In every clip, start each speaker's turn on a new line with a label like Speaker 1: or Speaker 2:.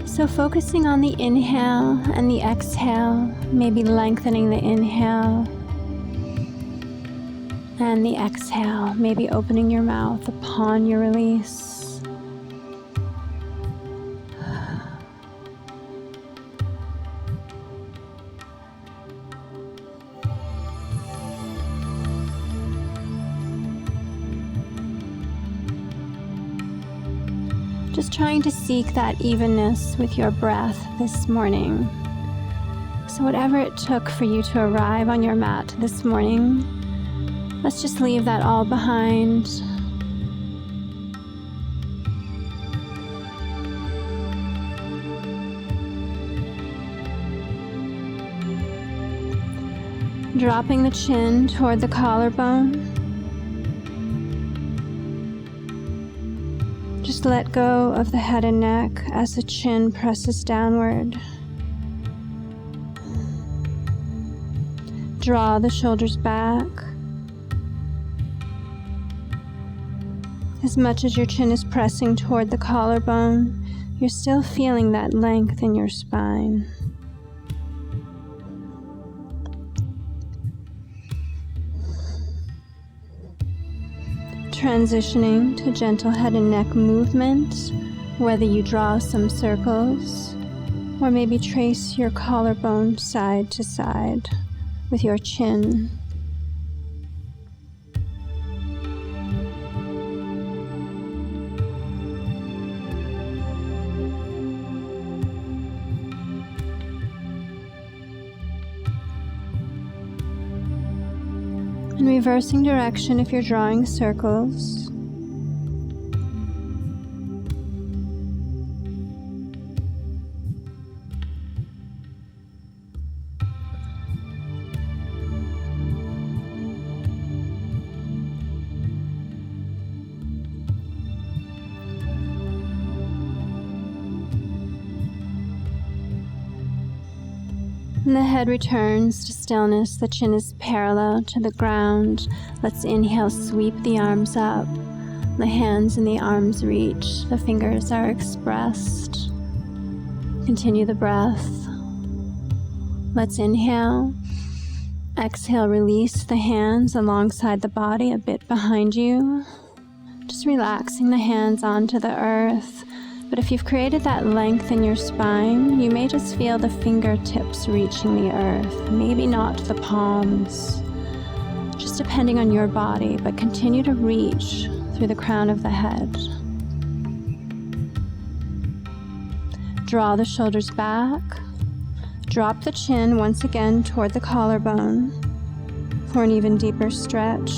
Speaker 1: So focusing on the inhale and the exhale, maybe lengthening the inhale and the exhale, maybe opening your mouth upon your release. Just trying to seek that evenness with your breath this morning. So whatever it took for you to arrive on your mat this morning, let's just leave that all behind. Dropping the chin toward the collarbone. Just let go of the head and neck as the chin presses downward. Draw the shoulders back. As much as your chin is pressing toward the collarbone, you're still feeling that length in your spine. Transitioning to gentle head and neck movement, whether you draw some circles or maybe trace your collarbone side to side with your chin. And reversing direction if you're drawing circles. And the head returns to stillness. The chin is parallel to the ground. Let's inhale, sweep the arms up. The hands and the arms reach. The fingers are expressed. Continue the breath. Let's inhale. Exhale, release the hands alongside the body, a bit behind you. Just relaxing the hands onto the earth. But if you've created that length in your spine, you may just feel the fingertips reaching the earth, maybe not the palms, just depending on your body, but continue to reach through the crown of the head. Draw the shoulders back, drop the chin once again toward the collarbone for an even deeper stretch.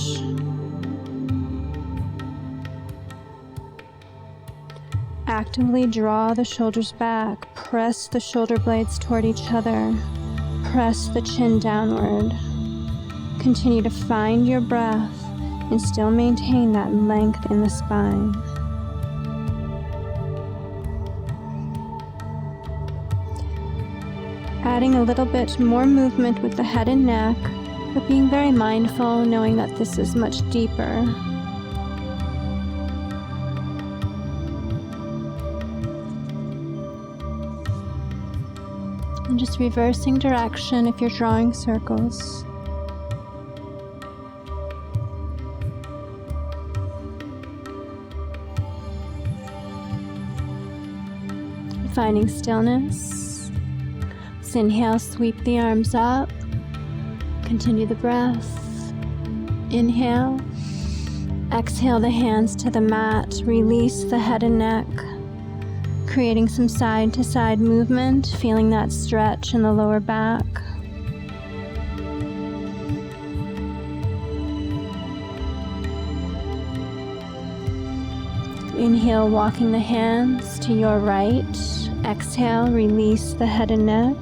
Speaker 1: Actively draw the shoulders back, press the shoulder blades toward each other, press the chin downward. Continue to find your breath and still maintain that length in the spine. Adding a little bit more movement with the head and neck, but being very mindful, knowing that this is much deeper. And just reversing direction if you're drawing circles. Finding stillness. Let's inhale, sweep the arms up. Continue the breath. Inhale. Exhale the hands to the mat. Release the head and neck. Creating some side-to-side movement, feeling that stretch in the lower back. Inhale, walking the hands to your right. Exhale, release the head and neck.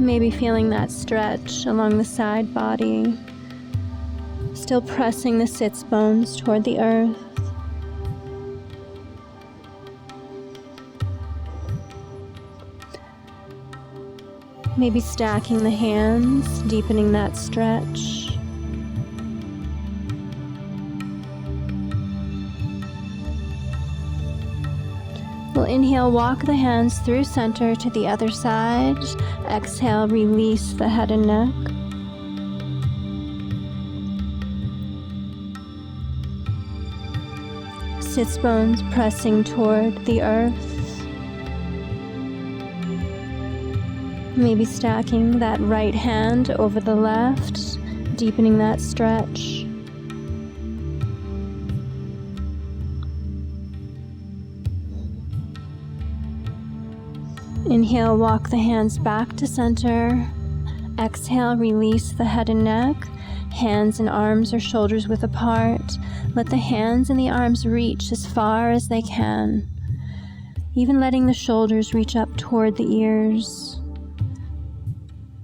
Speaker 1: Maybe feeling that stretch along the side body. Still pressing the sits bones toward the earth. Maybe stacking the hands, deepening that stretch. We'll inhale, walk the hands through center to the other side. Exhale, release the head and neck. Sits bones pressing toward the earth. Maybe stacking that right hand over the left, deepening that stretch. Inhale, walk the hands back to center. Exhale, release the head and neck. Hands and arms or shoulders width apart. Let the hands and the arms reach as far as they can. Even letting the shoulders reach up toward the ears.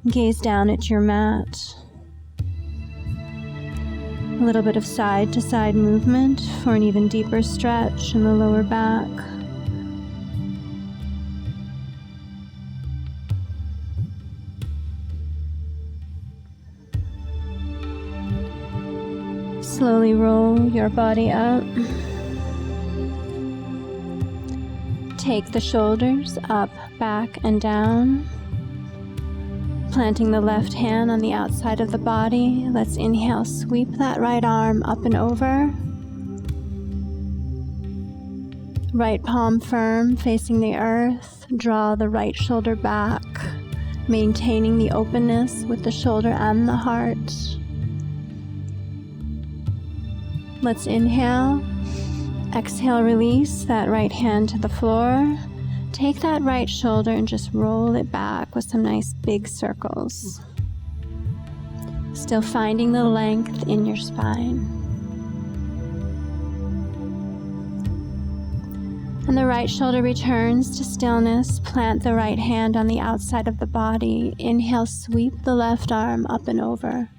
Speaker 1: Gaze down at your mat. A little bit of side to side movement for an even deeper stretch in the lower back. Slowly roll your body up. Take the shoulders up, back, and down. Planting the left hand on the outside of the body, let's inhale, sweep that right arm up and over. Right palm firm, facing the earth. Draw the right shoulder back, maintaining the openness with the shoulder and the heart. Let's inhale. Exhale, release that right hand to the floor. Take that right shoulder and just roll it back with some nice big circles. Still finding the length in your spine. And the right shoulder returns to stillness. Plant the right hand on the outside of the body. Inhale, sweep the left arm up and over.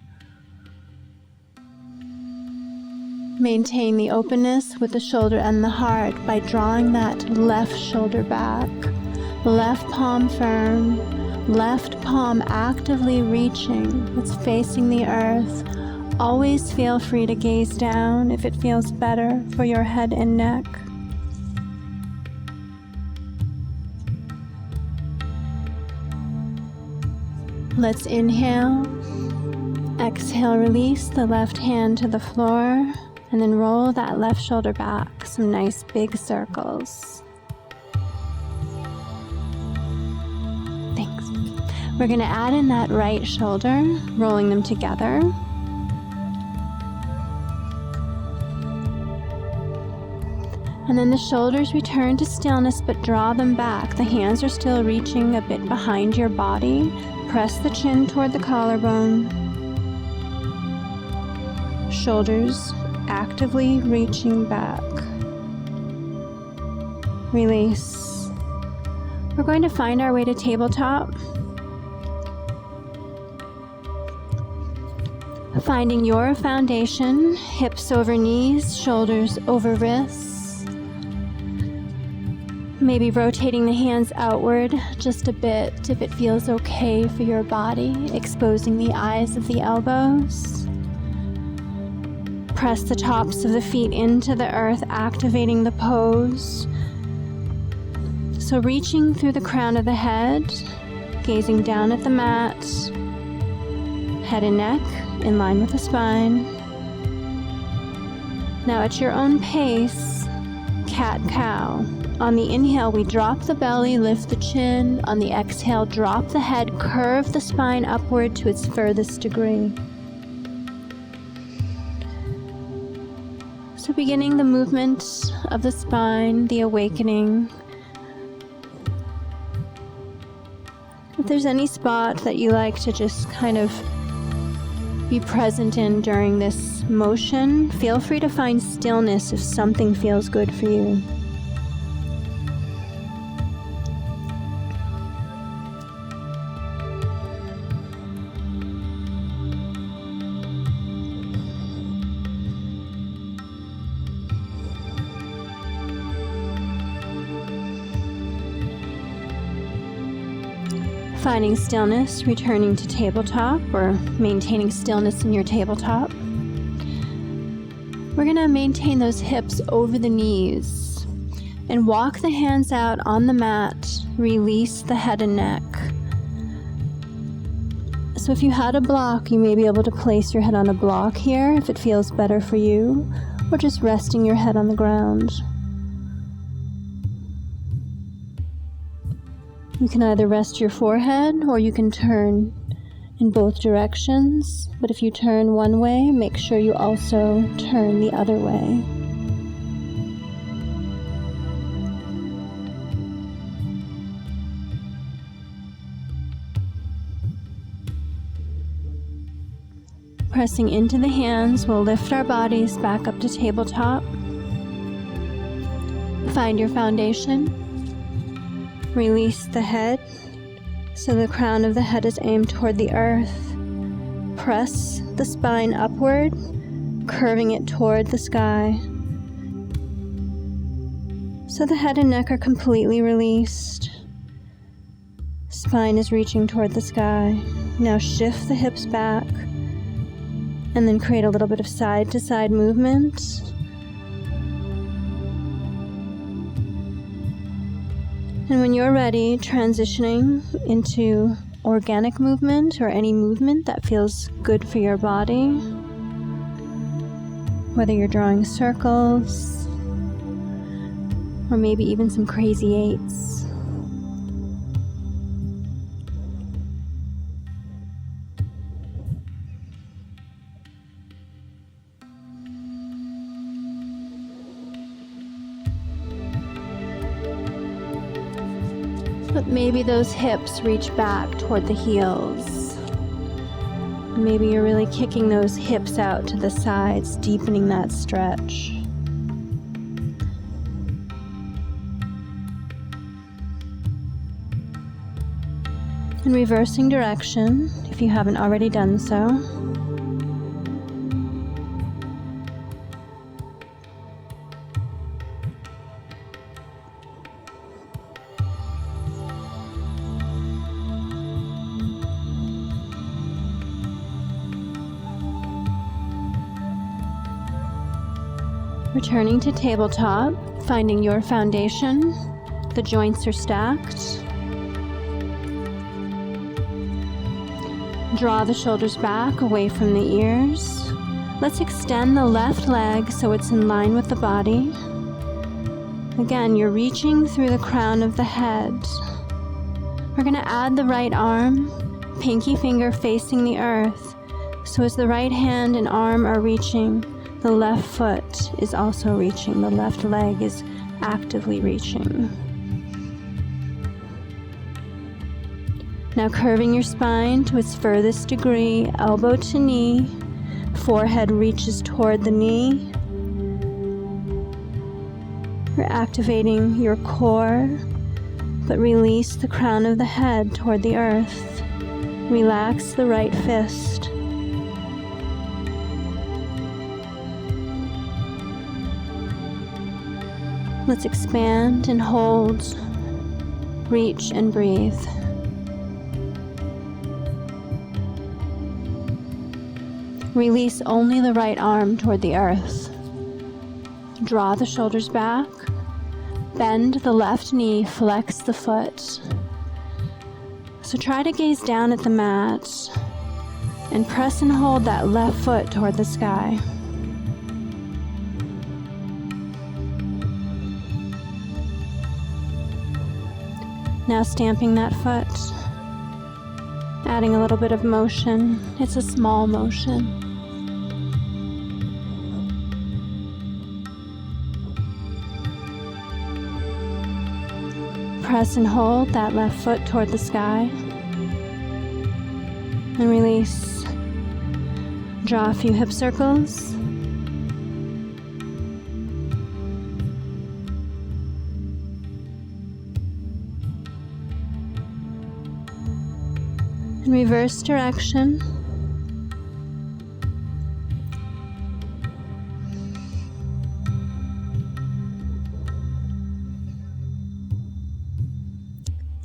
Speaker 1: Maintain the openness with the shoulder and the heart by drawing that left shoulder back. Left palm firm, left palm actively reaching. It's facing the earth. Always feel free to gaze down if it feels better for your head and neck. Let's inhale. Exhale, release the left hand to the floor. And then roll that left shoulder back, some nice big circles. Thanks. We're going to add in that right shoulder, rolling them together. And then the shoulders return to stillness, but draw them back. The hands are still reaching a bit behind your body. Press the chin toward the collarbone. Shoulders actively reaching back. Release. We're going to find our way to tabletop. Finding your foundation, hips over knees, shoulders over wrists. Maybe rotating the hands outward just a bit if it feels okay for your body, exposing the eyes of the elbows. Press the tops of the feet into the earth, activating the pose. So reaching through the crown of the head, gazing down at the mat, head and neck in line with the spine. Now at your own pace, cat-cow. On the inhale, we drop the belly, lift the chin. On the exhale, drop the head, curve the spine upward to its furthest degree. So beginning the movement of the spine, the awakening. If there's any spot that you like to just kind of be present in during this motion, feel free to find stillness if something feels good for you. Finding stillness, returning to tabletop, or maintaining stillness in your tabletop. We're going to maintain those hips over the knees And walk the hands out on the mat. Release the head and neck. So if you had a block, you may be able to place your head on a block here if it feels better for you, or just resting your head on the ground. You can either rest your forehead or you can turn in both directions, but if you turn one way, make sure you also turn the other way. Pressing into the hands, we'll lift our bodies back up to tabletop. Find your foundation. Release the head so the crown of the head is aimed toward the earth. Press the spine upward, curving it toward the sky. So the head and neck are completely released. Spine is reaching toward the sky. Now shift the hips back and then create a little bit of side-to-side movement. And when you're ready, transitioning into organic movement or any movement that feels good for your body. Whether you're drawing circles or maybe even some crazy eights. But maybe those hips reach back toward the heels. Maybe you're really kicking those hips out to the sides, deepening that stretch. And reversing direction, if you haven't already done so. Returning to tabletop, finding your foundation. The joints are stacked. Draw the shoulders back away from the ears. Let's extend the left leg so it's in line with the body. Again, you're reaching through the crown of the head. We're going to add the right arm, pinky finger facing the earth. So as the right hand and arm are reaching, the left foot is also reaching. The left leg is actively reaching. Now curving your spine to its furthest degree, elbow to knee, forehead reaches toward the knee. You're activating your core, but release the crown of the head toward the earth. Relax the right fist. Let's expand and hold, reach and breathe. Release only the right arm toward the earth. Draw the shoulders back. Bend the left knee, flex the foot. So try to gaze down at the mat and press and hold that left foot toward the sky. Now stamping that foot, adding a little bit of motion. It's a small motion. Press and hold that left foot toward the sky. And release. Draw a few hip circles. In reverse direction.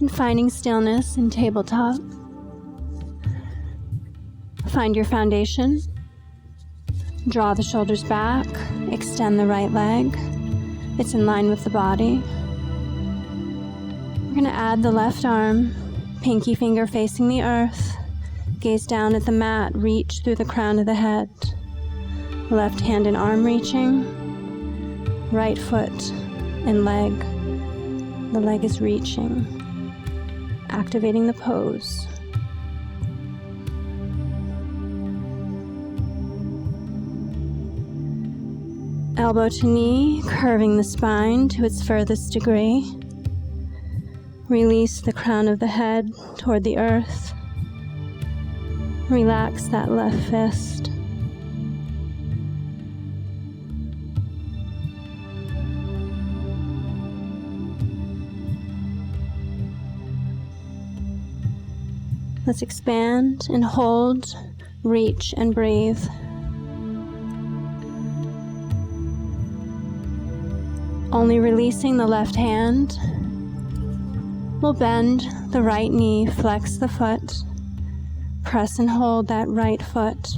Speaker 1: And finding stillness in tabletop. Find your foundation. Draw the shoulders back. Extend the right leg. It's in line with the body. We're going to add the left arm, pinky finger facing the earth. Gaze down at the mat, reach through the crown of the head. Left hand and arm reaching. Right foot and leg. The leg is reaching. Activating the pose. Elbow to knee, curving the spine to its furthest degree. Release the crown of the head toward the earth. Relax that left fist. Let's expand and hold, reach and breathe. Only releasing the left hand. We'll bend the right knee, flex the foot, press and hold that right foot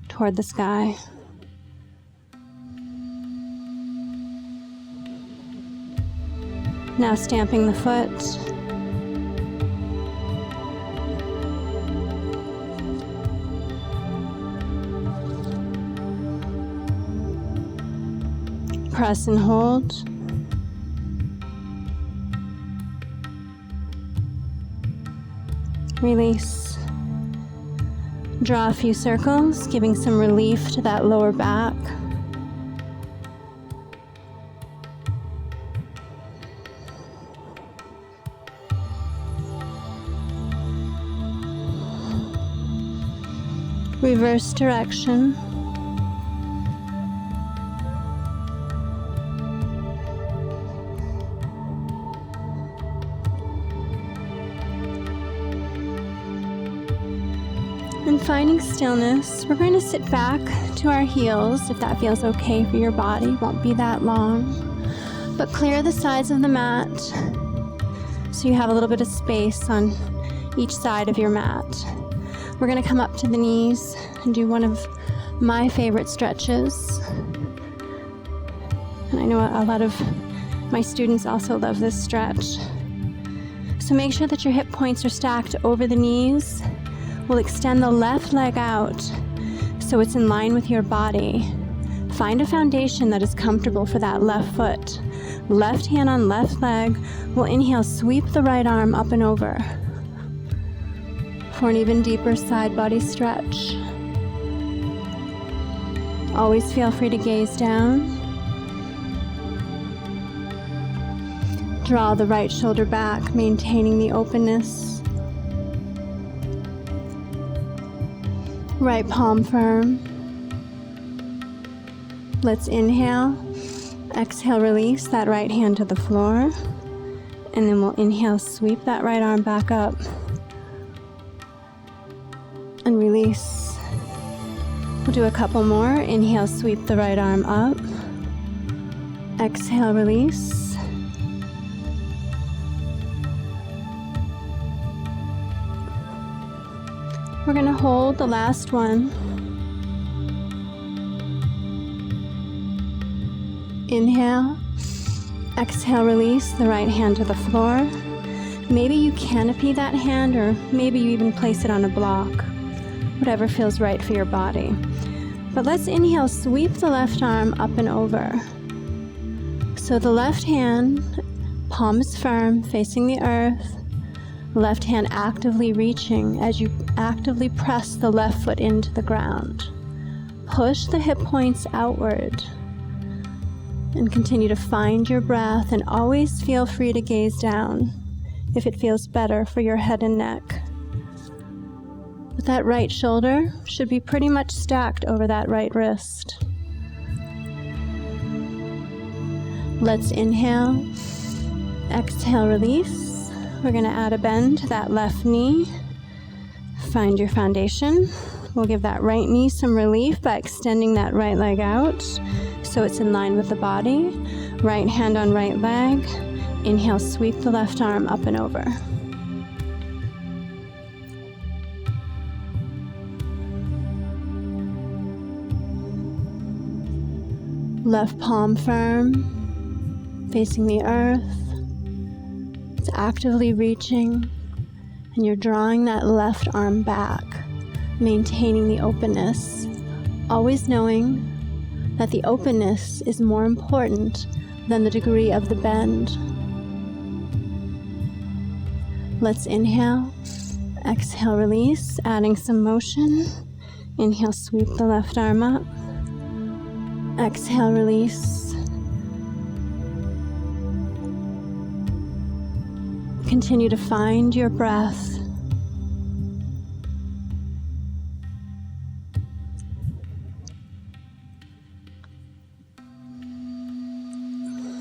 Speaker 1: toward the sky. Now stamping the foot. Press and hold. Release. Draw a few circles, giving some relief to that lower back. Reverse direction. And finding stillness, we're going to sit back to our heels if that feels okay for your body. Won't be that long. But clear the sides of the mat so you have a little bit of space on each side of your mat. We're going to come up to the knees and do one of my favorite stretches. And I know a lot of my students also love this stretch. So make sure that your hip points are stacked over the knees. We'll extend the left leg out so it's in line with your body. Find a foundation that is comfortable for that left foot. Left hand on left leg. We'll inhale, sweep the right arm up and over for an even deeper side body stretch. Always feel free to gaze down. Draw the right shoulder back, maintaining the openness. Right palm firm. Let's inhale. Exhale, release that right hand to the floor. And then we'll inhale, sweep that right arm back up. And release. We'll do a couple more. Inhale, sweep the right arm up. Exhale, release. We're going to hold the last one. Inhale. Exhale, release the right hand to the floor. Maybe you canopy that hand, or maybe you even place it on a block. Whatever feels right for your body. But let's inhale, sweep the left arm up and over. So the left hand, palm is firm, facing the earth. Left hand actively reaching as you actively press the left foot into the ground. Push the hip points outward and continue to find your breath, and always feel free to gaze down if it feels better for your head and neck. But that right shoulder should be pretty much stacked over that right wrist. Let's inhale, exhale, release. We're going to add a bend to that left knee. Find your foundation. We'll give that right knee some relief by extending that right leg out so it's in line with the body. Right hand on right leg. Inhale, sweep the left arm up and over. Left palm firm. facing the earth. It's actively reaching, and you're drawing that left arm back, maintaining the openness, always knowing that the openness is more important than the degree of the bend. Let's inhale, exhale, release, adding some motion. Inhale, sweep the left arm up. Exhale, release. Continue to find your breath.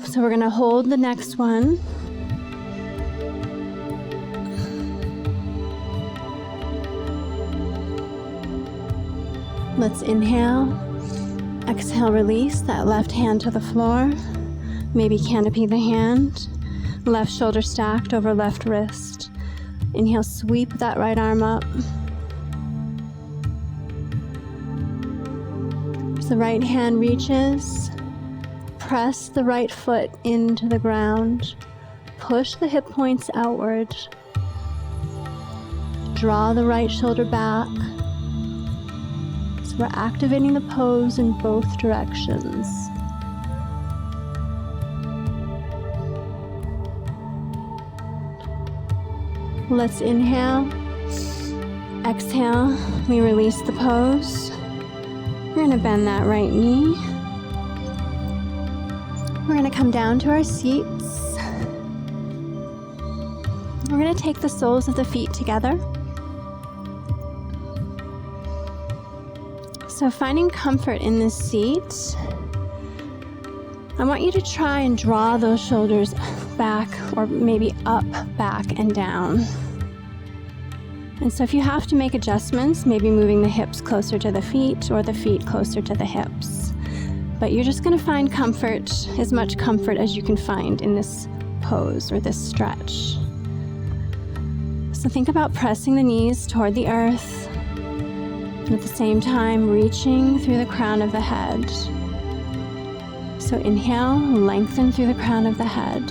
Speaker 1: So we're going to hold the next one. Let's inhale, exhale, release that left hand to the floor. Maybe canopy the hand. Left shoulder stacked over left wrist. Inhale, sweep that right arm up. As the right hand reaches, press the right foot into the ground. Push the hip points outward. Draw the right shoulder back. So we're activating the pose in both directions. Let's inhale. Exhale, we release the pose. We're going to bend that right knee. We're going to come down to our seats. We're going to take the soles of the feet together. So finding comfort in this seat, I want you to try and draw those shoulders back, or maybe up, back, and down. And so if you have to make adjustments, maybe moving the hips closer to the feet or the feet closer to the hips. But you're just going to find comfort, as much comfort as you can find in this pose or this stretch. So think about pressing the knees toward the earth, and at the same time reaching through the crown of the head. So inhale, lengthen through the crown of the head,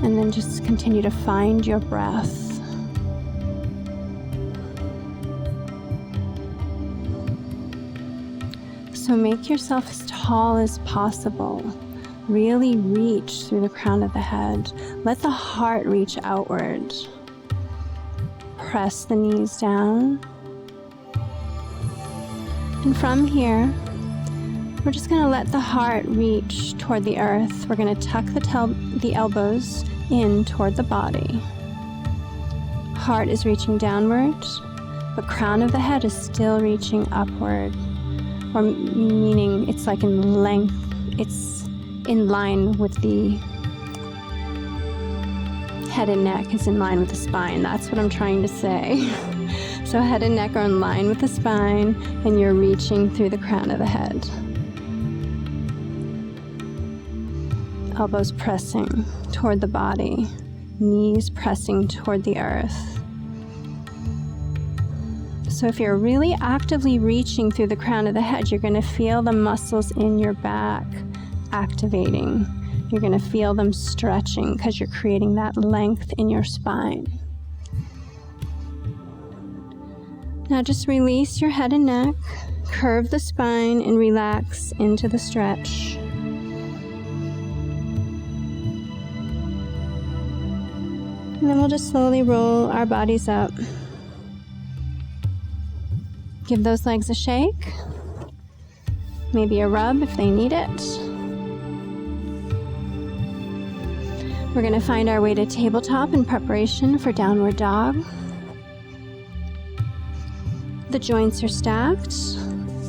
Speaker 1: and then just continue to find your breath. So make yourself as tall as possible. Really reach through the crown of the head. Let the heart reach outward. Press the knees down. And from here, we're just going to let the heart reach toward the earth. We're going to tuck the elbows in toward the body. Heart is reaching downward, but crown of the head is still reaching upward. Or meaning it's like in length, it's in line with the head and neck is in line with the spine. That's what I'm trying to say. So head and neck are in line with the spine, and you're reaching through the crown of the head. Elbows pressing toward the body, knees pressing toward the earth. So if you're really actively reaching through the crown of the head, you're going to feel the muscles in your back activating. You're going to feel them stretching because you're creating that length in your spine. Now just release your head and neck, curve the spine, and relax into the stretch. And then we'll just slowly roll our bodies up. Give those legs a shake, maybe a rub if they need it. We're going to find our way to tabletop in preparation for downward dog. The joints are stacked.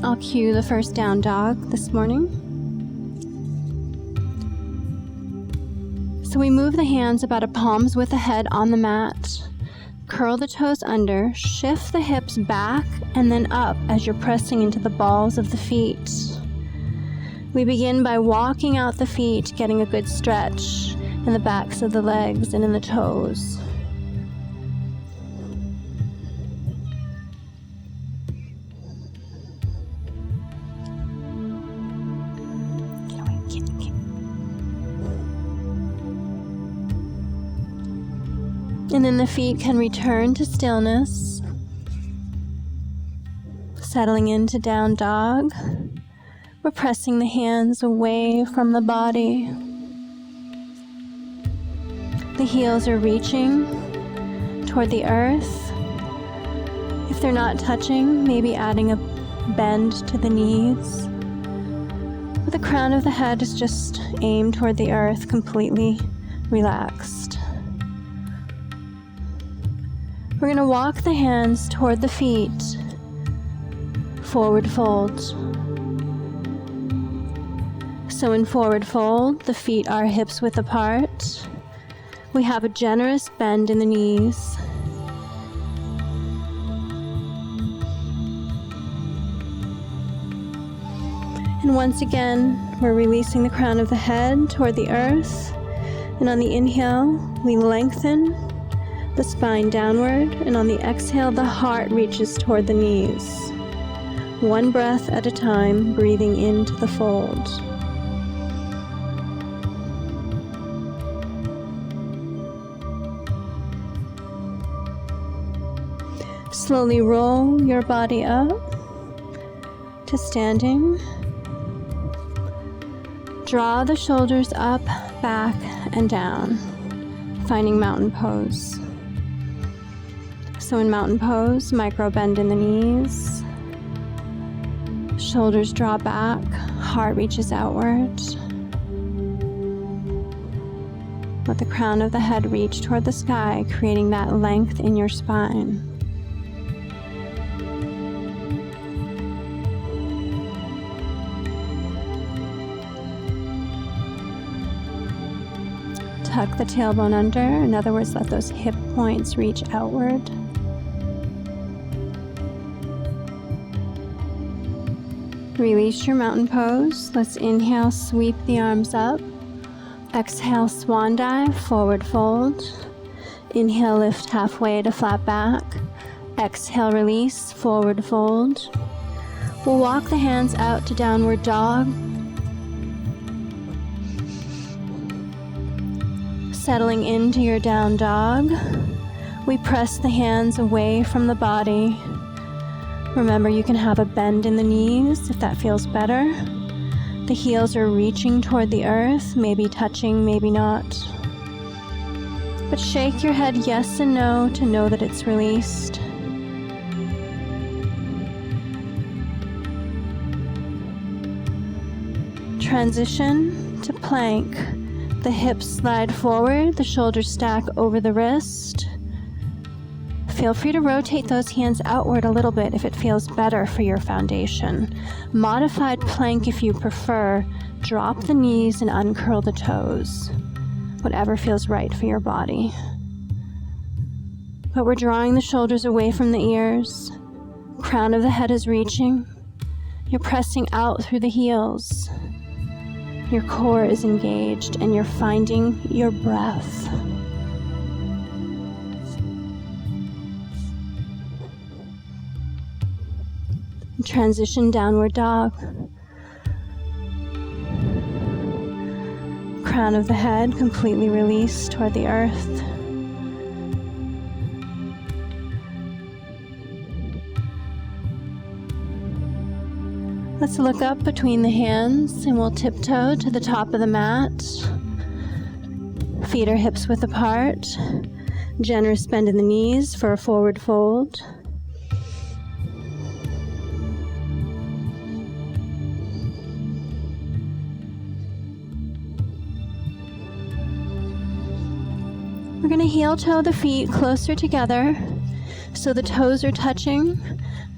Speaker 1: I'll cue the first down dog this morning. So we move the hands about a palm's width ahead on the mat. Curl the toes under, shift the hips back and then up as you're pressing into the balls of the feet. We begin by walking out the feet, getting a good stretch in the backs of the legs and in the toes. Get away, get. And then the feet can return to stillness, settling into down dog. We're pressing the hands away from the body. The heels are reaching toward the earth. If they're not touching, maybe adding a bend to the knees. But the crown of the head is just aimed toward the earth, completely relaxed. We're going to walk the hands toward the feet. Forward fold. So in forward fold, the feet are hips width apart. We have a generous bend in the knees. And once again, we're releasing the crown of the head toward the earth. And on the inhale, we lengthen the spine downward. And on the exhale, the heart reaches toward the knees. One breath at a time, breathing into the fold. Slowly roll your body up to standing. Draw the shoulders up, back, and down, finding mountain pose. So in mountain pose, micro bend in the knees. Shoulders draw back, heart reaches outward. Let the crown of the head reach toward the sky, creating that length in your spine. Tuck the tailbone under. In other words, let those hip points reach outward. Release your mountain pose. Let's inhale, sweep the arms up. Exhale, swan dive, forward fold. Inhale, lift halfway to flat back. Exhale, release, forward fold. We'll walk the hands out to downward dog. Settling into your down dog, we press the hands away from the body. Remember, you can have a bend in the knees if that feels better. The heels are reaching toward the earth, maybe touching, maybe not. But shake your head yes and no to know that it's released. Transition to plank. The hips slide forward, the shoulders stack over the wrist. Feel free to rotate those hands outward a little bit if it feels better for your foundation. Modified plank if you prefer. Drop the knees and uncurl the toes. Whatever feels right for your body. But we're drawing the shoulders away from the ears. Crown of the head is reaching. You're pressing out through the heels. Your core is engaged and you're finding your breath. Transition downward dog. Crown of the head completely released toward the earth. Let's look up between the hands and we'll tiptoe to the top of the mat. Feet are hips width apart. Generous bend in the knees for a forward fold. We're going to heel toe the feet closer together so the toes are touching,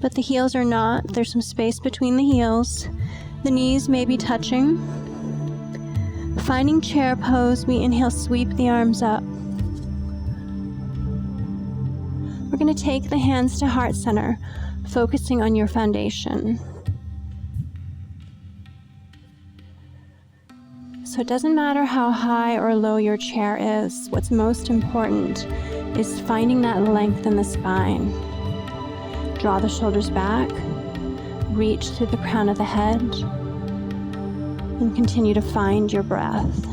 Speaker 1: but the heels are not. There's some space between the heels. The knees may be touching. Finding chair pose, we inhale, sweep the arms up. We're going to take the hands to heart center, focusing on your foundation. So it doesn't matter how high or low your chair is. What's most important is finding that length in the spine. Draw the shoulders back, reach to the crown of the head, and continue to find your breath.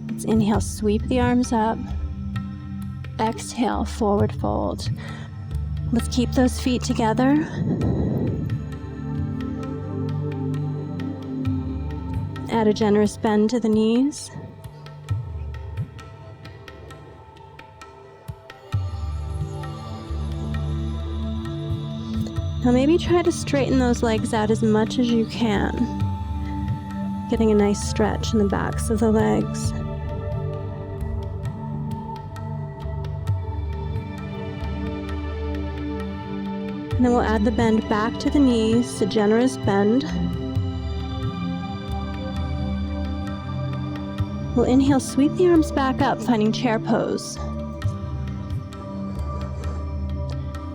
Speaker 1: Let's inhale, sweep the arms up. Exhale, forward fold. Let's keep those feet together. Add a generous bend to the knees. Now maybe try to straighten those legs out as much as you can, getting a nice stretch in the backs of the legs. And then we'll add the bend back to the knees, a generous bend. We'll inhale, sweep the arms back up, finding chair pose.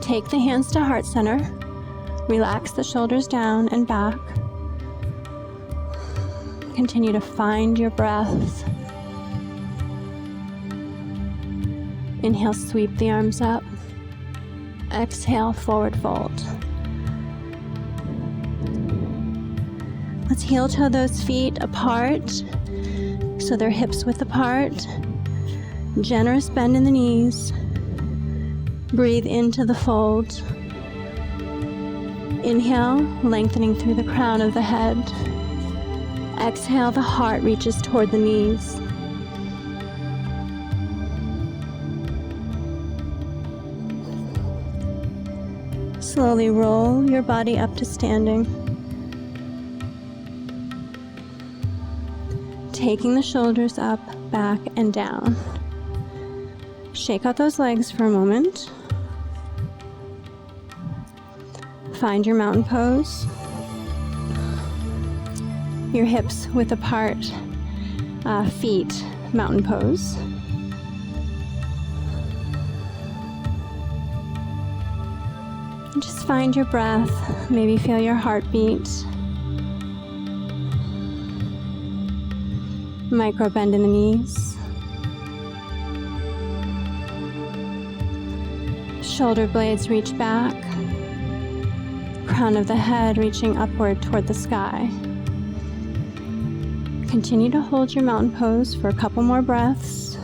Speaker 1: Take the hands to heart center. Relax the shoulders down and back. Continue to find your breath. Inhale, sweep the arms up. Exhale, forward fold. Let's heel toe those feet apart so they're hips width apart. Generous bend in the knees. Breathe into the fold. Inhale, lengthening through the crown of the head. Exhale, the heart reaches toward the knees. Slowly roll your body up to standing. Taking the shoulders up, back, and down. Shake out those legs for a moment. Find your mountain pose. Your hips width apart, feet, mountain pose. And just find your breath, maybe feel your heartbeat. Micro bend in the knees. Shoulder blades reach back. Crown of the head reaching upward toward the sky. Continue to hold your mountain pose for a couple more breaths.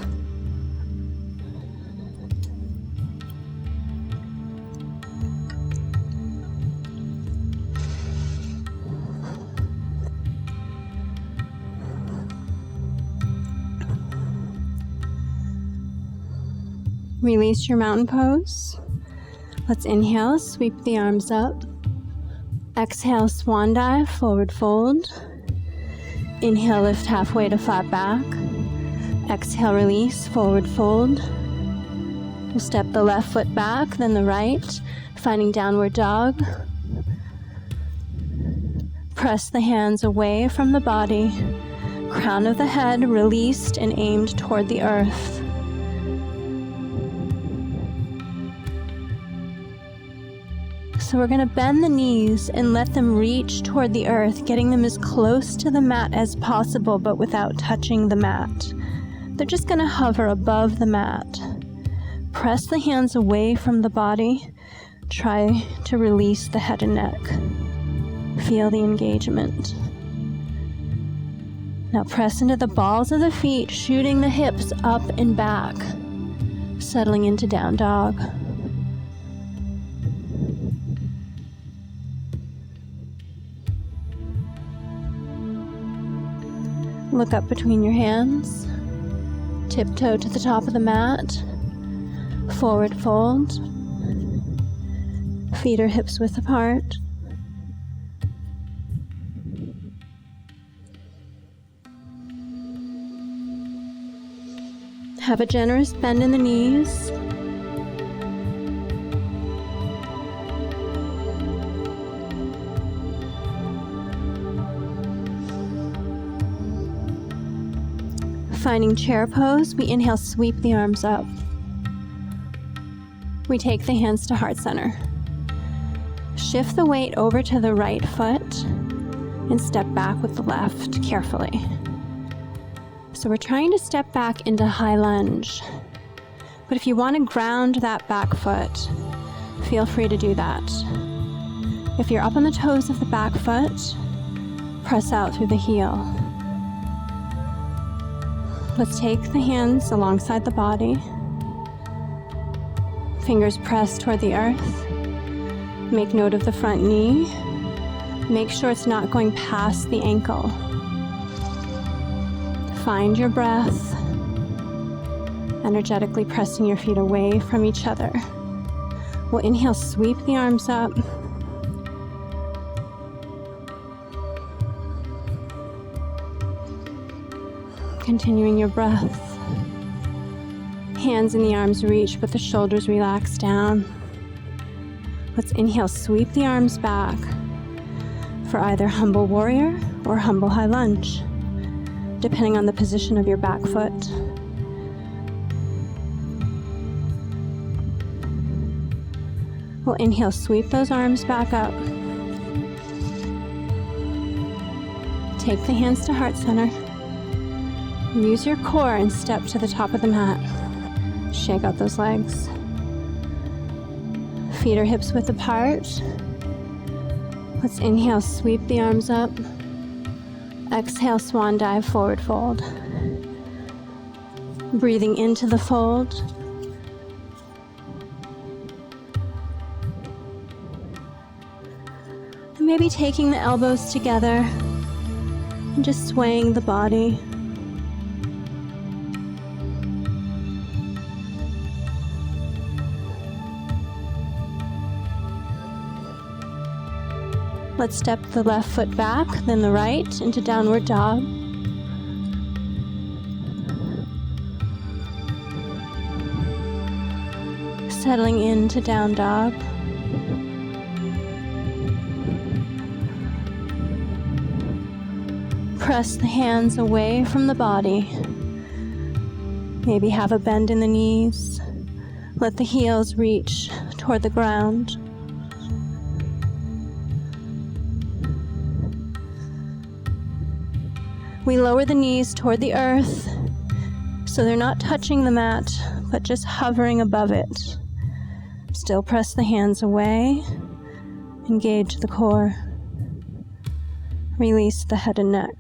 Speaker 1: Release your mountain pose. Let's inhale, sweep the arms up. Exhale, swan dive, forward fold. Inhale, lift halfway to flat back. Exhale, release, forward fold. We'll step the left foot back, then the right, finding downward dog. Press the hands away from the body. Crown of the head released and aimed toward the earth. So we're going to bend the knees and let them reach toward the earth, getting them as close to the mat as possible, but without touching the mat. They're just going to hover above the mat. Press the hands away from the body. Try to release the head and neck. Feel the engagement. Now press into the balls of the feet, shooting the hips up and back, settling into down dog. Look up between your hands, tiptoe to the top of the mat, forward fold, feet or hips width apart. Have a generous bend in the knees. Finding chair pose, we inhale, sweep the arms up. We take the hands to heart center. Shift the weight over to the right foot and step back with the left carefully. So we're trying to step back into high lunge. But if you want to ground that back foot, feel free to do that. If you're up on the toes of the back foot, press out through the heel. Let's take the hands alongside the body. Fingers pressed toward the earth. Make note of the front knee. Make sure it's not going past the ankle. Find your breath, energetically pressing your feet away from each other. We'll inhale, sweep the arms up. Continuing your breath. Hands in the arms reach, but the shoulders relax down. Let's inhale, sweep the arms back for either humble warrior or humble high lunge, depending on the position of your back foot. We'll inhale, sweep those arms back up. Take the hands to heart center. Use your core and step to the top of the mat. Shake out those legs. Feet are hips width apart. Let's inhale, sweep the arms up. Exhale, swan dive, forward fold. Breathing into the fold. And maybe taking the elbows together and just swaying the body. Let's step the left foot back, then the right into downward dog. Settling into down dog. Press the hands away from the body. Maybe have a bend in the knees. Let the heels reach toward the ground. We lower the knees toward the earth, so they're not touching the mat, but just hovering above it. Still press the hands away, engage the core. Release the head and neck.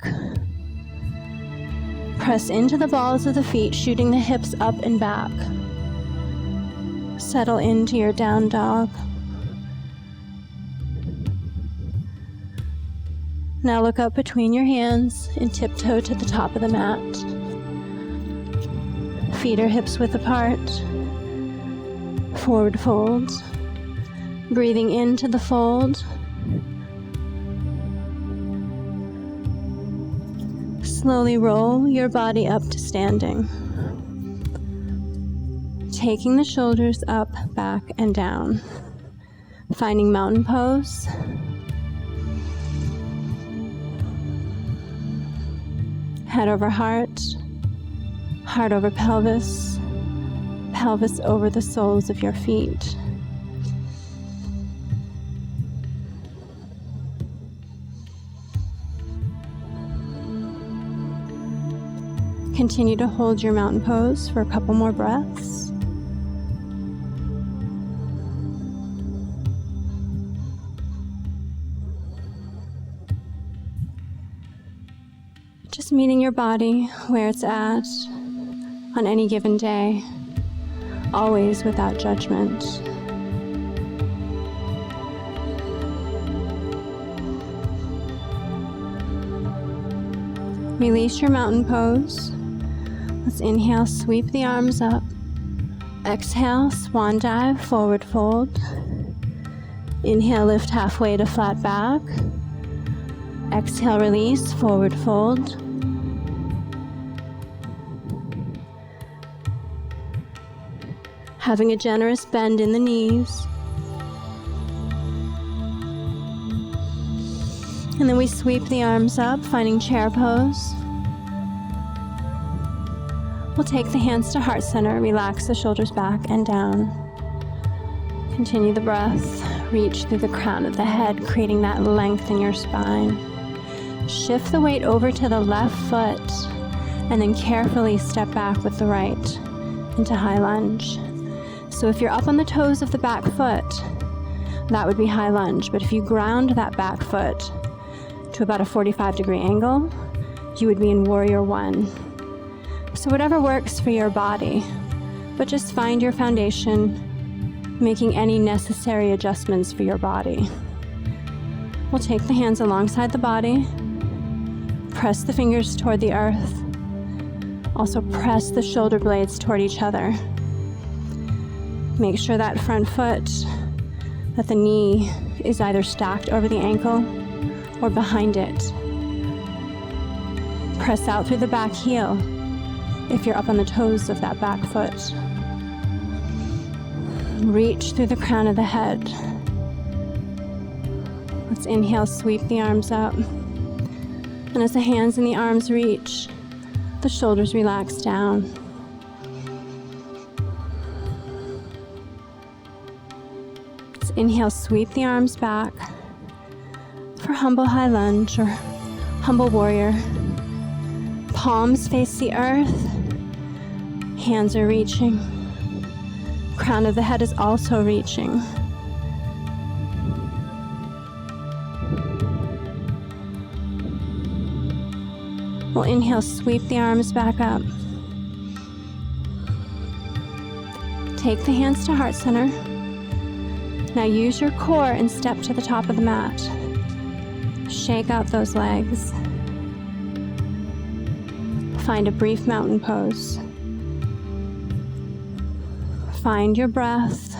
Speaker 1: Press into the balls of the feet, shooting the hips up and back. Settle into your down dog. Now look up between your hands and tiptoe to the top of the mat. Feet are hips width apart. Forward fold. Breathing into the fold. Slowly roll your body up to standing. Taking the shoulders up, back, and down. Finding mountain pose. Head over heart, heart over pelvis, pelvis over the soles of your feet. Continue to hold your mountain pose for a couple more breaths. Just meeting your body where it's at on any given day, always without judgment. Release your mountain pose. Let's inhale, sweep the arms up. Exhale, swan dive, forward fold. Inhale, lift halfway to flat back. Exhale, release, forward fold. Having a generous bend in the knees. And then we sweep the arms up, finding chair pose. We'll take the hands to heart center, relax the shoulders back and down. Continue the breath, reach through the crown of the head, creating that length in your spine. Shift the weight over to the left foot, and then carefully step back with the right into high lunge. So if you're up on the toes of the back foot, that would be high lunge. But if you ground that back foot to about a 45-degree angle, you would be in warrior one. So whatever works for your body, but just find your foundation making any necessary adjustments for your body. We'll take the hands alongside the body, press the fingers toward the earth, also press the shoulder blades toward each other. Make sure that front foot, that the knee is either stacked over the ankle or behind it. Press out through the back heel if you're up on the toes of that back foot. Reach through the crown of the head. Let's inhale, sweep the arms up. And as the hands and the arms reach, the shoulders relax down. Let's inhale, sweep the arms back for humble high lunge or humble warrior. Palms face the earth. Hands are reaching. Crown of the head is also reaching. We'll inhale, sweep the arms back up. Take the hands to heart center. Now use your core and step to the top of the mat. Shake out those legs. Find a brief mountain pose. Find your breath,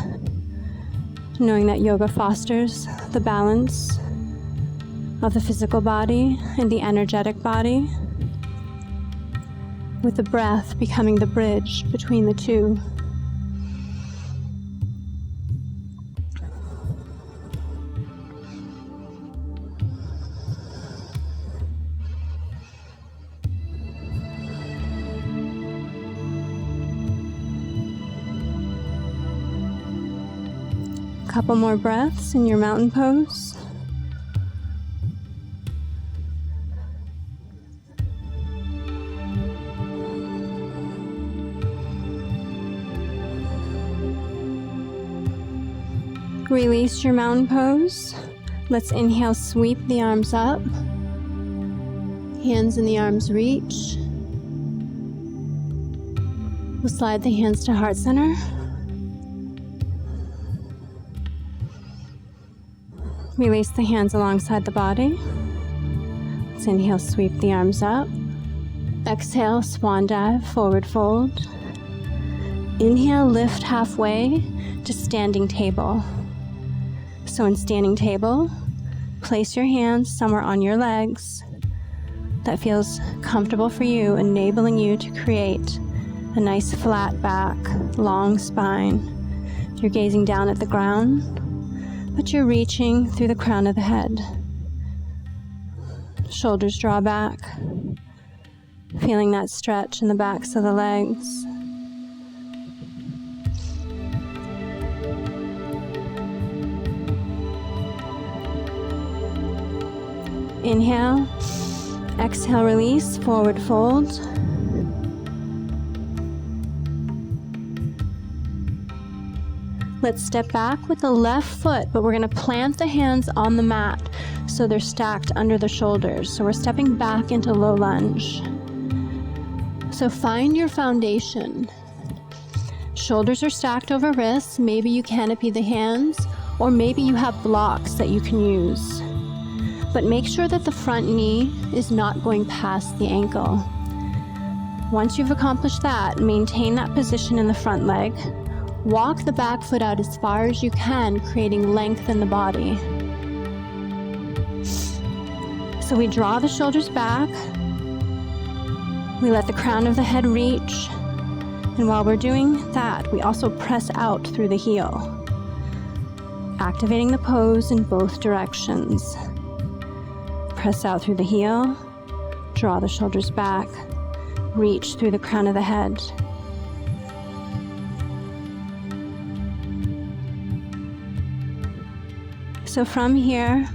Speaker 1: knowing that yoga fosters the balance of the physical body and the energetic body, with the breath becoming the bridge between the two. Couple more breaths in your mountain pose. Release your mountain pose. Let's inhale, sweep the arms up. Hands and the arms reach. We'll slide the hands to heart center. Release the hands alongside the body. Let's inhale, sweep the arms up. Exhale, swan dive, forward fold. Inhale, lift halfway to standing table. So in standing table, place your hands somewhere on your legs that feels comfortable for you, enabling you to create a nice flat back, long spine. You're gazing down at the ground, but you're reaching through the crown of the head. Shoulders draw back, feeling that stretch in the backs of the legs. Inhale, exhale, release, forward fold. Let's step back with the left foot, but we're going to plant the hands on the mat so they're stacked under the shoulders. So we're stepping back into low lunge. So find your foundation. Shoulders are stacked over wrists. Maybe you canopy the hands, or maybe you have blocks that you can use. But make sure that the front knee is not going past the ankle. Once you've accomplished that, maintain that position in the front leg. Walk the back foot out as far as you can, creating length in the body. So we draw the shoulders back. We let the crown of the head reach. And while we're doing that, we also press out through the heel, activating the pose in both directions. Press out through the heel, draw the shoulders back, reach through the crown of the head. So from here,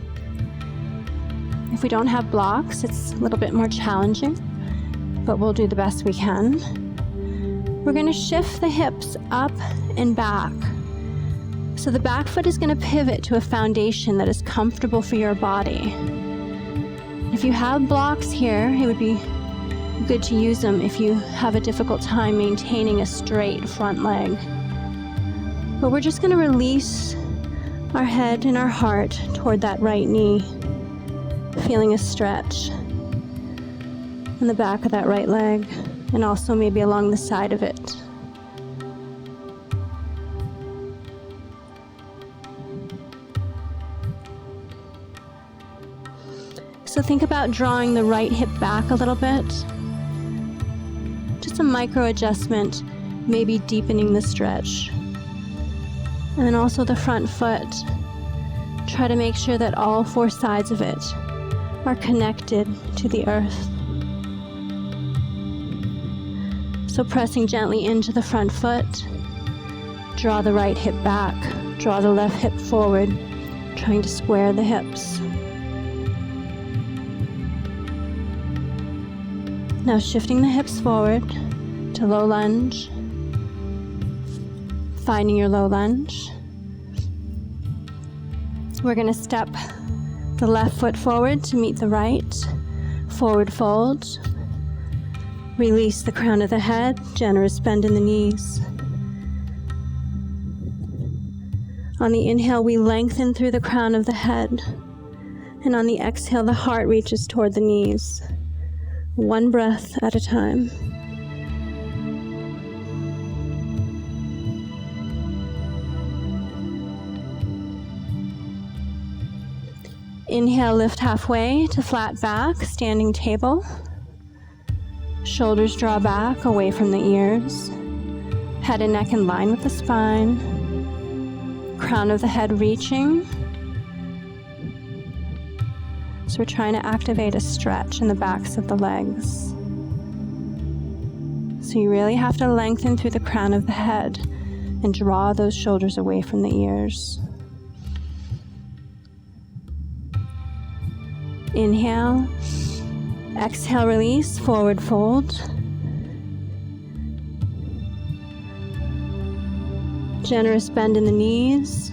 Speaker 1: if we don't have blocks, it's a little bit more challenging, but we'll do the best we can. We're going to shift the hips up and back. So the back foot is going to pivot to a foundation that is comfortable for your body. If you have blocks here, it would be good to use them if you have a difficult time maintaining a straight front leg. But we're just going to release our head and our heart toward that right knee, feeling a stretch in the back of that right leg, and also maybe along the side of it. So think about drawing the right hip back a little bit. Just a micro adjustment, maybe deepening the stretch. And then also the front foot. Try to make sure that all four sides of it are connected to the earth. So pressing gently into the front foot, draw the right hip back, draw the left hip forward, trying to square the hips. Now shifting the hips forward to low lunge, finding your low lunge. We're going to step the left foot forward to meet the right, forward fold, release the crown of the head, generous bend in the knees. On the inhale, we lengthen through the crown of the head, and on the exhale, the heart reaches toward the knees. One breath at a time. Inhale, lift halfway to flat back, standing table. Shoulders draw back, away from the ears. Head and neck in line with the spine. Crown of the head reaching. So we're trying to activate a stretch in the backs of the legs. So you really have to lengthen through the crown of the head and draw those shoulders away from the ears. Inhale, exhale, release, forward fold. Generous bend in the knees.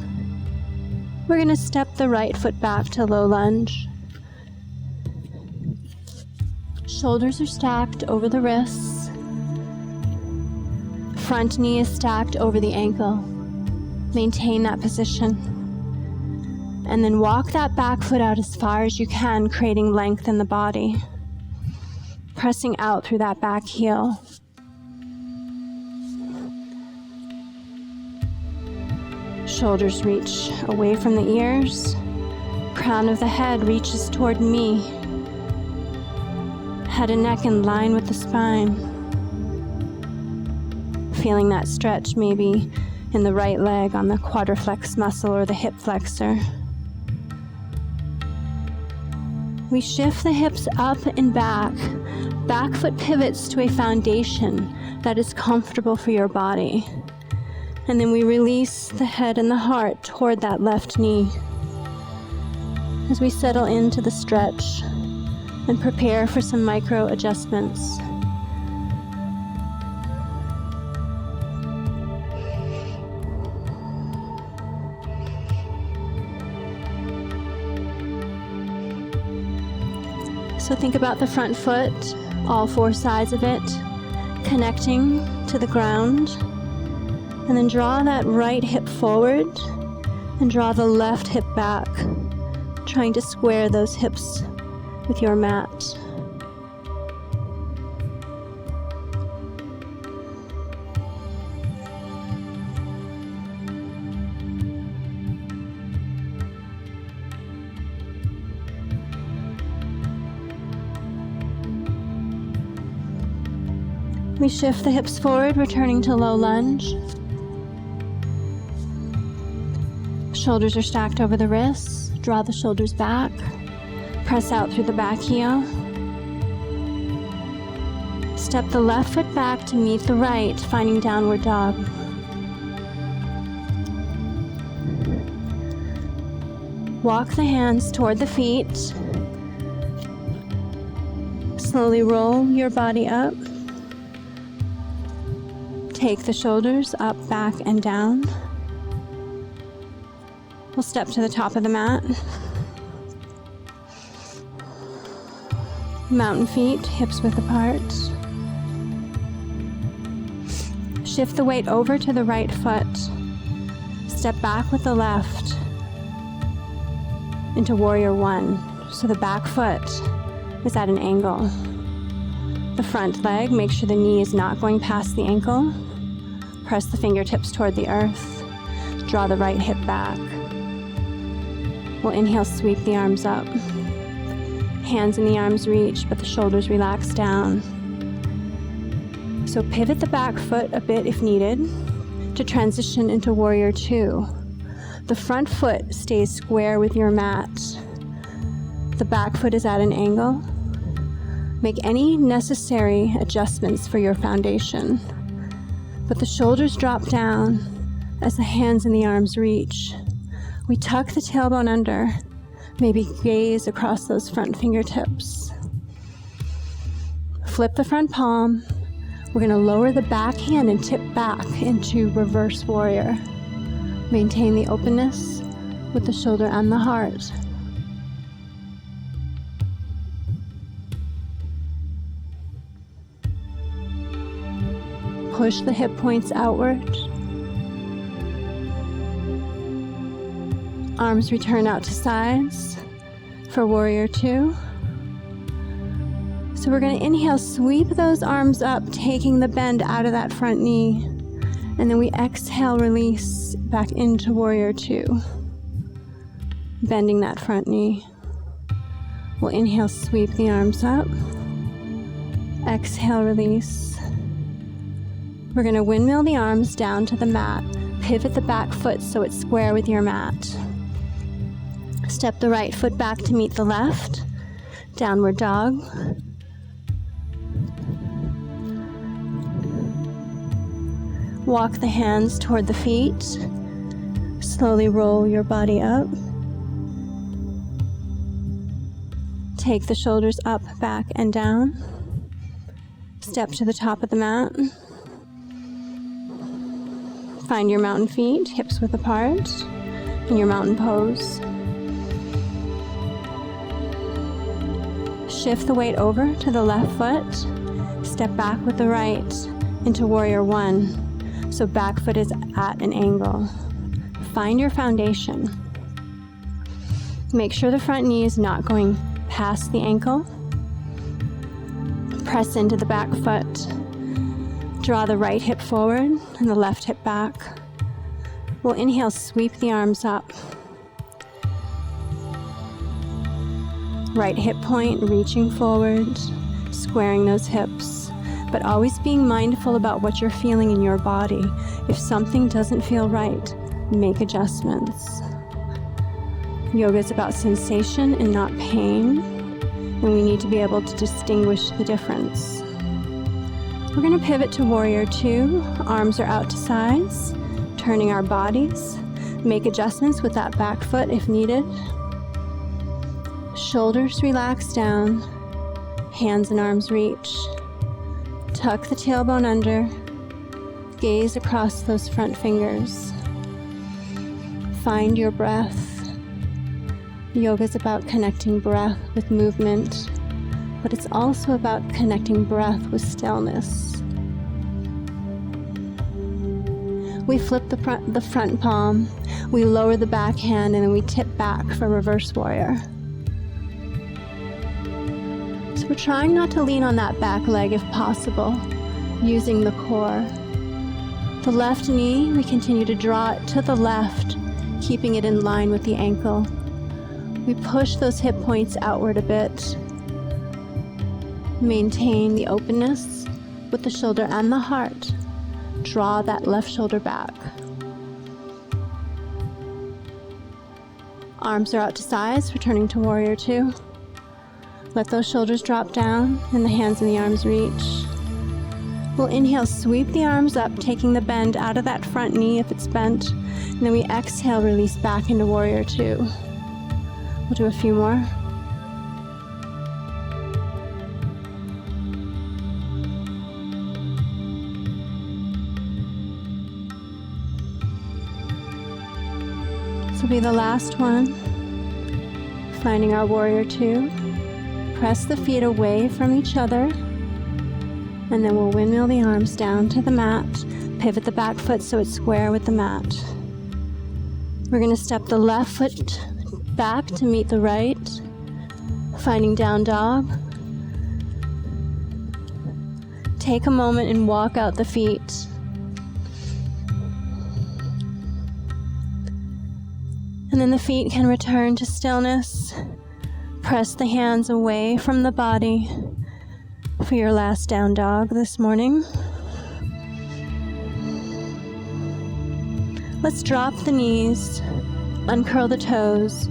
Speaker 1: We're going to step the right foot back to low lunge. Shoulders are stacked over the wrists. Front knee is stacked over the ankle. Maintain that position. And then walk that back foot out as far as you can, creating length in the body. Pressing out through that back heel. Shoulders reach away from the ears. Crown of the head reaches toward me. Head and neck in line with the spine. Feeling that stretch maybe in the right leg on the quadriflex muscle or the hip flexor. We shift the hips up and back. Back foot pivots to a foundation that is comfortable for your body. And then we release the head and the heart toward that left knee as we settle into the stretch and prepare for some micro adjustments. So think about the front foot, all four sides of it, connecting to the ground. And then draw that right hip forward and draw the left hip back, trying to square those hips with your mat. We shift the hips forward, returning to low lunge. Shoulders are stacked over the wrists. Draw the shoulders back. Press out through the back heel. Step the left foot back to meet the right, finding downward dog. Walk the hands toward the feet. Slowly roll your body up. Take the shoulders up, back, and down. We'll step to the top of the mat. Mountain feet, hips width apart. Shift the weight over to the right foot. Step back with the left into warrior one. So the back foot is at an angle. The front leg, make sure the knee is not going past the ankle. Press the fingertips toward the earth. Draw the right hip back. We'll inhale, sweep the arms up. Hands in the arms reach, but the shoulders relax down. So pivot the back foot a bit if needed to transition into warrior two. The front foot stays square with your mat. The back foot is at an angle. Make any necessary adjustments for your foundation. But the shoulders drop down as the hands and the arms reach. We tuck the tailbone under, maybe gaze across those front fingertips. Flip the front palm. We're going to lower the back hand and tip back into reverse warrior. Maintain the openness with the shoulder and the heart. Push the hip points outward. Arms return out to sides for warrior two. So we're going to inhale, sweep those arms up, taking the bend out of that front knee. And then we exhale, release back into warrior two. Bending that front knee. We'll inhale, sweep the arms up. Exhale, release. We're going to windmill the arms down to the mat. Pivot the back foot so it's square with your mat. Step the right foot back to meet the left. Downward dog. Walk the hands toward the feet. Slowly roll your body up. Take the shoulders up, back, and down. Step to the top of the mat. Find your mountain feet, hips width apart, in your mountain pose. Shift the weight over to the left foot. Step back with the right into warrior one. So back foot is at an angle. Find your foundation. Make sure the front knee is not going past the ankle. Press into the back foot. Draw the right hip forward and the left hip back. We'll inhale, sweep the arms up. Right hip point reaching forward, squaring those hips, but always being mindful about what you're feeling in your body. If something doesn't feel right, make adjustments. Yoga is about sensation and not pain, and we need to be able to distinguish the difference. We're going to pivot to warrior two. Arms are out to sides, turning our bodies. Make adjustments with that back foot if needed. Shoulders relax down, hands and arms reach. Tuck the tailbone under, gaze across those front fingers. Find your breath. Yoga is about connecting breath with movement, but it's also about connecting breath with stillness. We flip the front palm, we lower the back hand, and then we tip back for reverse warrior. So we're trying not to lean on that back leg if possible, using the core. The left knee, we continue to draw it to the left, keeping it in line with the ankle. We push those hip points outward a bit. Maintain the openness with the shoulder and the heart. Draw that left shoulder back. Arms are out to sides, returning to warrior two. Let those shoulders drop down and the hands and the arms reach. We'll inhale, sweep the arms up, taking the bend out of that front knee if it's bent. And then we exhale, release back into warrior two. We'll do a few more. This will be the last one. Finding our warrior two. Press the feet away from each other. And then we'll windmill the arms down to the mat. Pivot the back foot so it's square with the mat. We're going to step the left foot back to meet the right, finding down dog. Take a moment and walk out the feet. And then the feet can return to stillness. Press the hands away from the body for your last down dog this morning. Let's drop the knees, uncurl the toes.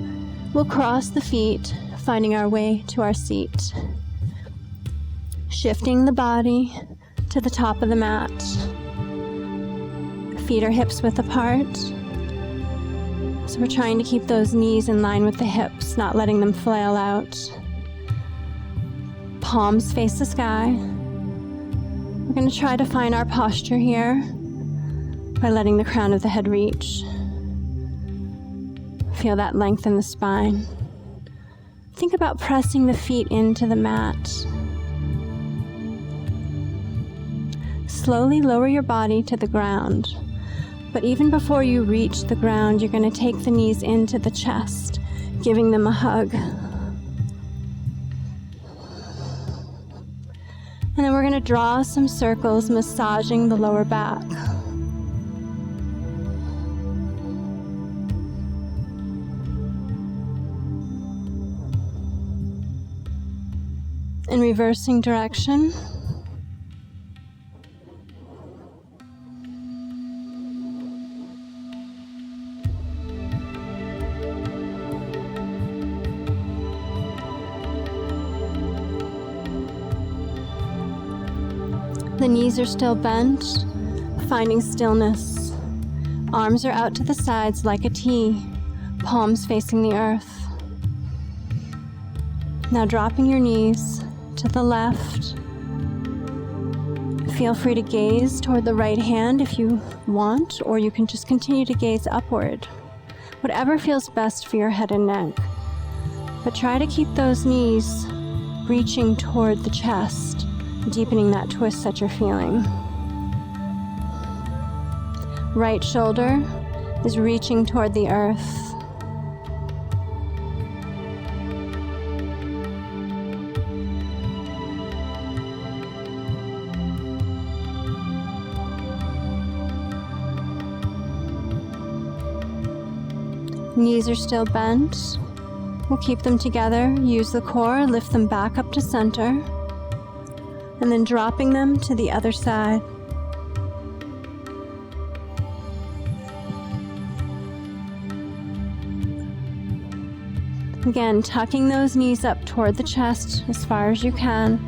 Speaker 1: We'll cross the feet, finding our way to our seat. Shifting the body to the top of the mat. Feet are hips width apart. So we're trying to keep those knees in line with the hips, not letting them flail out. Palms face the sky. We're going to try to find our posture here by letting the crown of the head reach. Feel that length in the spine. Think about pressing the feet into the mat. Slowly lower your body to the ground. But even before you reach the ground, you're going to take the knees into the chest, giving them a hug. And then we're going to draw some circles, massaging the lower back. In reversing direction. The knees are still bent, finding stillness. Arms are out to the sides like a T, palms facing the earth. Now dropping your knees to the left. Feel free to gaze toward the right hand if you want, or you can just continue to gaze upward. Whatever feels best for your head and neck. But try to keep those knees reaching toward the chest, deepening that twist that you're feeling. Right shoulder is reaching toward the earth. Knees are still bent. We'll keep them together. Use the core, lift them back up to center. And then dropping them to the other side. Again, tucking those knees up toward the chest as far as you can,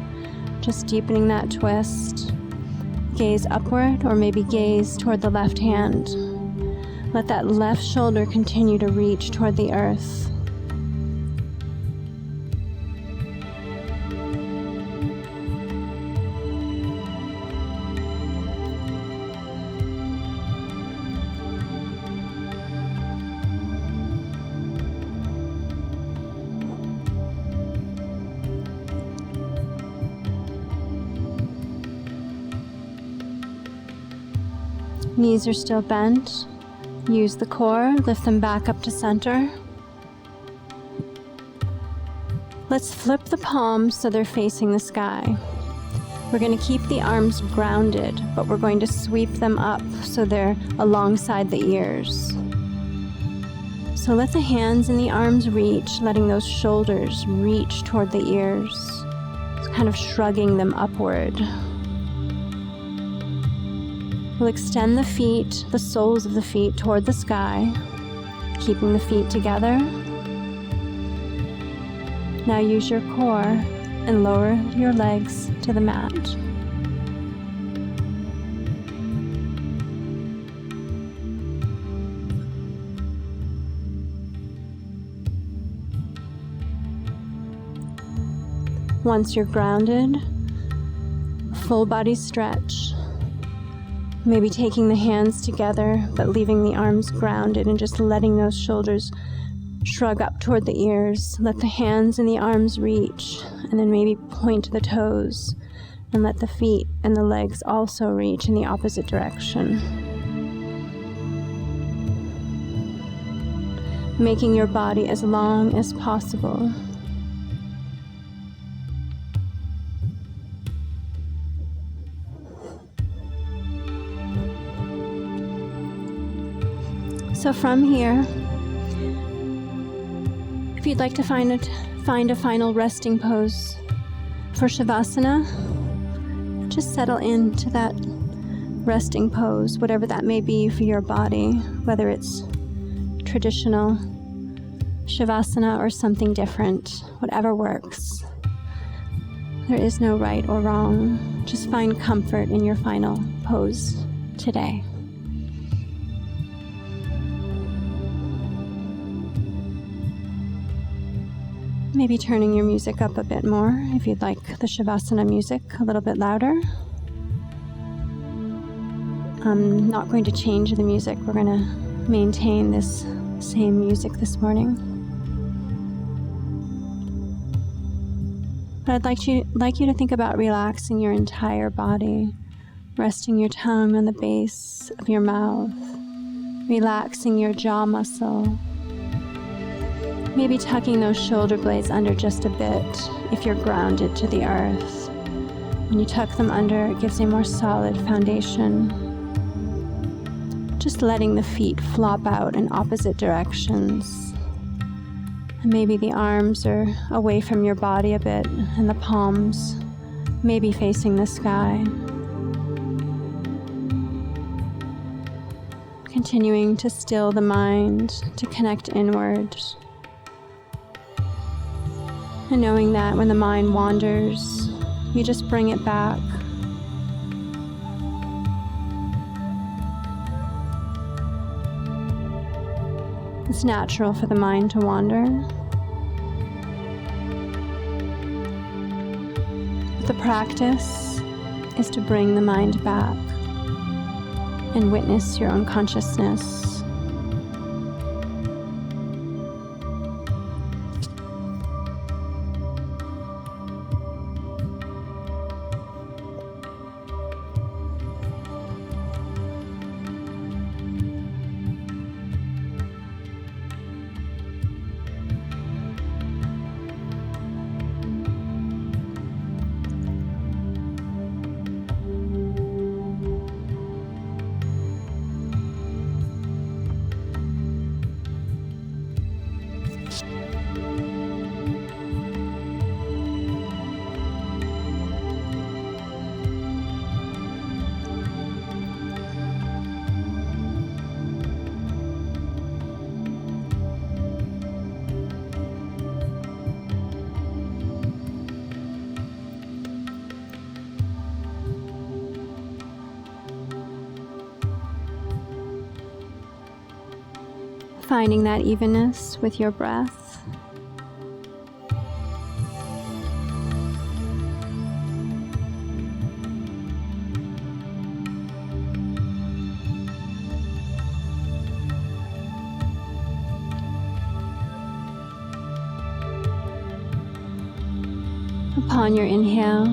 Speaker 1: just deepening that twist. Gaze upward, or maybe gaze toward the left hand. Let that left shoulder continue to reach toward the earth. Knees are still bent. Use the core, lift them back up to center. Let's flip the palms so they're facing the sky. We're going to keep the arms grounded, but we're going to sweep them up so they're alongside the ears. So let the hands and the arms reach, letting those shoulders reach toward the ears. It's kind of shrugging them upward. We'll extend the feet, the soles of the feet, toward the sky, keeping the feet together. Now use your core and lower your legs to the mat. Once you're grounded, full body stretch. Maybe taking the hands together, but leaving the arms grounded and just letting those shoulders shrug up toward the ears. Let the hands and the arms reach, and then maybe point the toes, and let the feet and the legs also reach in the opposite direction. making your body as long as possible. So from here, if you'd like to find a final resting pose for Shavasana, just settle into that resting pose, whatever that may be for your body, whether it's traditional Shavasana or something different, whatever works. There is no right or wrong. Just find comfort in your final pose today. Maybe turning your music up a bit more if you'd like the Shavasana music a little bit louder. I'm not going to change the music. We're going to maintain this same music this morning. But I'd like you to think about relaxing your entire body, resting your tongue on the base of your mouth, relaxing your jaw muscle, maybe tucking those shoulder blades under just a bit if you're grounded to the earth. When you tuck them under, it gives a more solid foundation. Just letting the feet flop out in opposite directions. And maybe the arms are away from your body a bit, and the palms maybe facing the sky. Continuing to still the mind, to connect inward. And knowing that when the mind wanders, you just bring it back. It's natural for the mind to wander. But the practice is to bring the mind back and witness your own consciousness. Finding that evenness with your breath. Upon your inhale,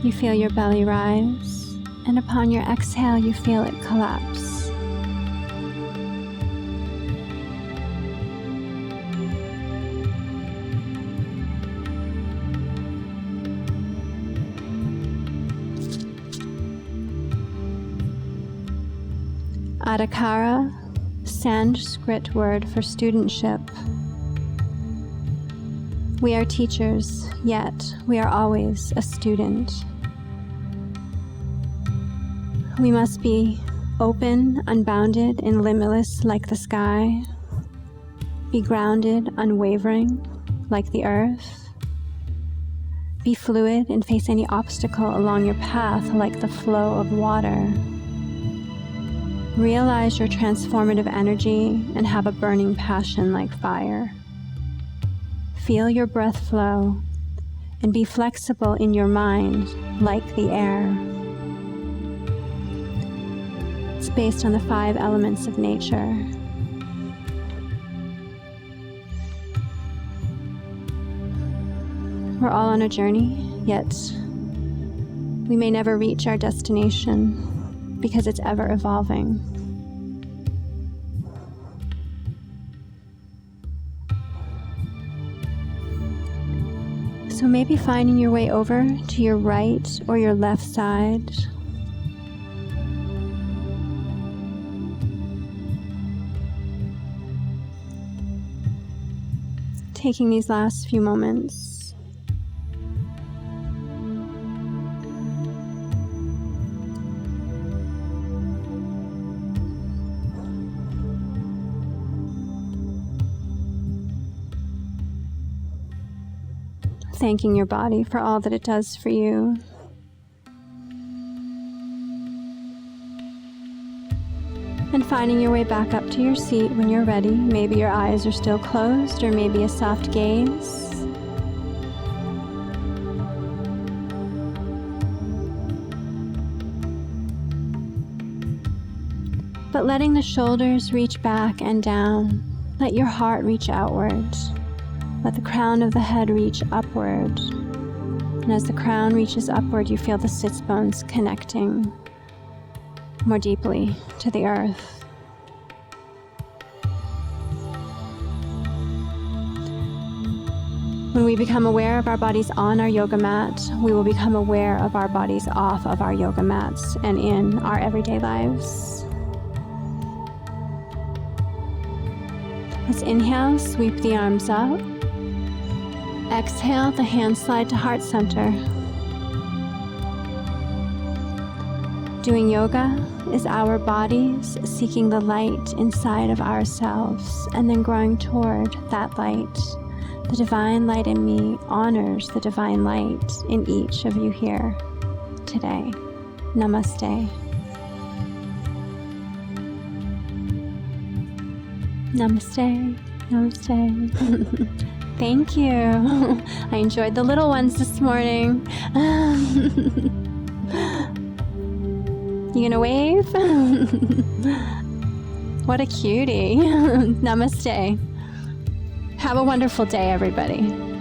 Speaker 1: you feel your belly rise, and upon your exhale, you feel it collapse. Adhikara, Sanskrit word for studentship. We are teachers, yet we are always a student. We must be open, unbounded, and limitless like the sky. Be grounded, unwavering like the earth. Be fluid and face any obstacle along your path like the flow of water. Realize your transformative energy and have a burning passion like fire. Feel your breath flow and be flexible in your mind like the air. It's based on the 5 elements of nature. We're all on a journey, yet we may never reach our destination because it's ever evolving. So maybe finding your way over to your right or your left side. Taking these last few moments thanking your body for all that it does for you. And finding your way back up to your seat when you're ready. Maybe your eyes are still closed, or maybe a soft gaze. But letting the shoulders reach back and down. Let your heart reach outward. Let the crown of the head reach upward. And as the crown reaches upward, you feel the sits bones connecting more deeply to the earth. When we become aware of our bodies on our yoga mat, we will become aware of our bodies off of our yoga mats and in our everyday lives. Let's inhale, sweep the arms up. Exhale, the hands slide to heart center. Doing yoga is our bodies seeking the light inside of ourselves and then growing toward that light. The divine light in me honors the divine light in each of you here today. Namaste. Namaste. Namaste. Thank you. I enjoyed the little ones this morning. You gonna wave? What a cutie. Namaste. Have a wonderful day, everybody.